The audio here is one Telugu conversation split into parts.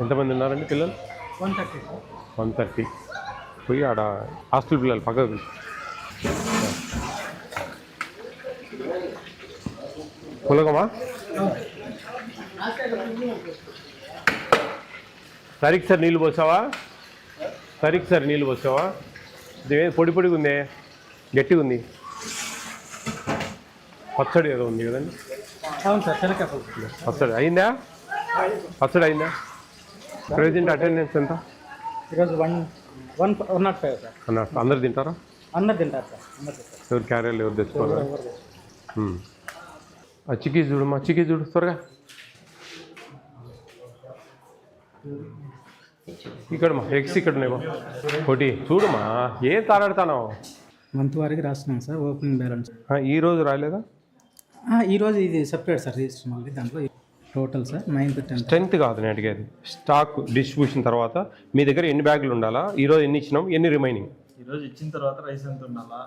ఎంతమంది ఉన్నారండి పిల్లలు? 130 సార్. 130. పోయి ఆడ హాస్టల్ పిల్లలు పక్కకు పులగమా? సరికి సార్ నీళ్ళు పోసావా? సరికి సార్ నీళ్ళు పోసావా? ఇదేం పొడి పొడిగా ఉందే, గట్టిగా ఉంది. పచ్చడి ఏదో ఉంది కదండి? అవును సార్, శనగకాయ పచ్చడి అయిందా? పచ్చడి అయిందా? ప్రెజెంట్ అటెండెన్స్ ఎంత? ఈరోజు 105 సార్. అందరు తింటారా? అందరు తింటారు సార్. ఎవరు క్యారియర్లు ఎవరు తెచ్చుకోవాలా? చిక్కీ చూడు, మా చిక్కీ చూడు త్వరగా. ఇక్కడ మా ఎగ్స్ ఇక్కడ ఉన్నాయమ్మా, ఒకటి చూడమ్మా. ఏం తారాడుతావు? మంత్ వారికి రాస్తున్నాం సార్, ఓపెనింగ్ బ్యాలెన్స్. ఈరోజు రాలేదా? ఈరోజు ఇది సెపరేట్ సార్, రిజిస్టర్ మళ్ళీ దాంట్లో total sir 9th 10th. Strength కాదు నేను అడిగేది, స్టాక్ డిస్ట్రిబ్యూషన్ తర్వాత మీ దగ్గర ఎన్ని బ్యాగులు ఉండాలా? ఈరోజు ఎన్ని ఇచ్చినాం, ఎన్ని రిమైనింగ్? ఈరోజు ఇచ్చిన తర్వాత రైస్ ఎంత ఉండాలా,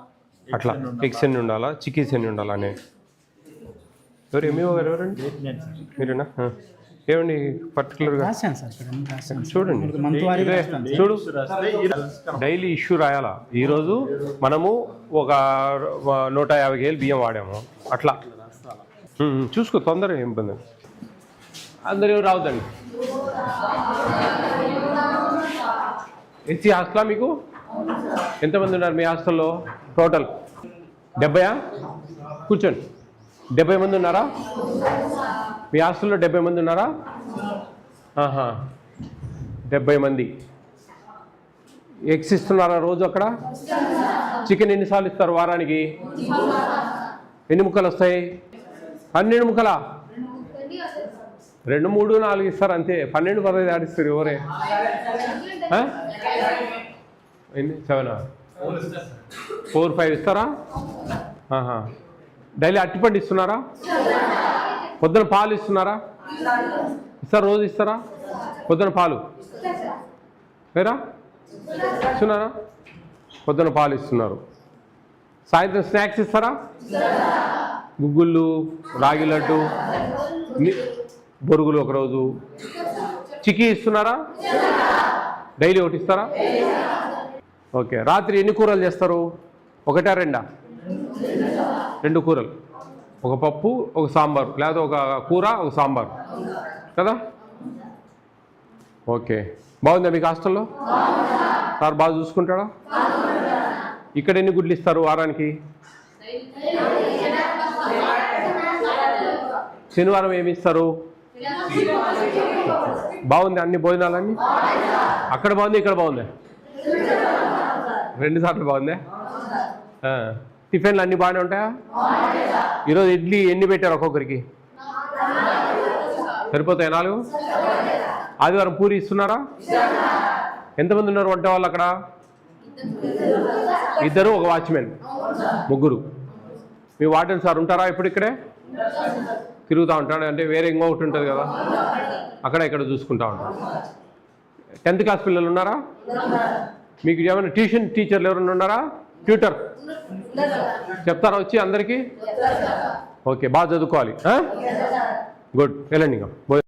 అట్లా ఎగ్స్ ఎన్ని ఉండాలా, చిక్కీస్ ఎన్ని ఉండాలా అనే. ఎవరు ఎంఈఓ గారు ఎవరండి? మీరేనా? ఏమండి పర్టికులర్గా రాశాను సార్ ఇక్కడ రాశాను. చూడండి, మంత్ వారికి ఇదే చూడు, డైలీ ఇష్యూ రాయాలా. ఈరోజు మనము ఒక 150 బియ్యం వాడాము, అట్లా చూసుకో. తొందరగా ఏం ఇబ్బంది, అందరూ రావద్దండి. ఎస్సీ హాస్టలా మీకు? ఎంతమంది ఉన్నారు మీ హాస్టల్లో టోటల్? 70? కూర్చోండి. 70 మంది ఉన్నారా మీ హాస్టల్లో? 70 మంది ఉన్నారా? 70 మంది. ఎగ్స్ ఇస్తున్నారా రోజు అక్కడ? చికెన్ ఎన్నిసార్లు ఇస్తారు వారానికి? ఎన్ని ముక్కలు వస్తాయి? 12 ముక్కలా? 2, 3, 4 ఇస్తారు అంతే. 12, 15 ఆడిస్తారు ఎవరే? 7, 4, 5 ఇస్తారా? డైలీ అట్టిపండు ఇస్తున్నారా? పొద్దున పాలు ఇస్తున్నారా? ఇస్తారా? రోజు ఇస్తారా? పొద్దున పాలు వేరా ఇస్తున్నారా? పొద్దున పాలు ఇస్తున్నారు. సాయంత్రం స్నాక్స్ ఇస్తారా? గుగ్గుళ్ళు, రాగి లడ్డు, బొరుగులు ఒకరోజు. చిక్కీ ఇస్తున్నారా? డైలీ ఒకటి ఇస్తారా? ఓకే. రాత్రి ఎన్ని కూరలు చేస్తారు? 1, 2? 2 కూరలు, ఒక పప్పు, ఒక సాంబారు, లేదా ఒక కూర, ఒక సాంబారు కదా? ఓకే. బాగుందా మీకు హాస్టల్లో? సార్ బాగా చూసుకుంటాడా? ఇక్కడ ఎన్ని గుడ్లు ఇస్తారు వారానికి? శనివారం ఏమి ఇస్తారు? బాగుంది అన్ని భోజనాలన్నీ? అక్కడ బాగుంది, ఇక్కడ బాగుంది? 2 సార్లు బాగుందా? టిఫిన్లు అన్నీ బాగానే ఉంటాయా? ఈరోజు ఇడ్లీ ఎన్ని పెట్టారు ఒక్కొక్కరికి? సరిపోతాయి 4? ఆదివారం పూరి ఇస్తున్నారా? ఎంతమంది ఉన్నారు వంట వాళ్ళు అక్కడ? 2, ఒక వాచ్మెన్, 3. మీ వార్డెన్ సార్ ఉంటారా ఇప్పుడు ఇక్కడే? తిరుగుతూ ఉంటాడు అంటే వేరే ఇంకొకటి ఉంటుంది కదా, అక్కడ ఇక్కడ చూసుకుంటూ ఉంటాడు. 10th క్లాస్ పిల్లలు ఉన్నారా? మీకు ఏమైనా ట్యూషన్ టీచర్లు ఎవరైనా ఉన్నారా? ట్యూటర్ చెప్తారా వచ్చి అందరికీ? ఓకే, బాగా చదువుకోవాలి. గుడ్, వెళ్ళండి ఇంకా.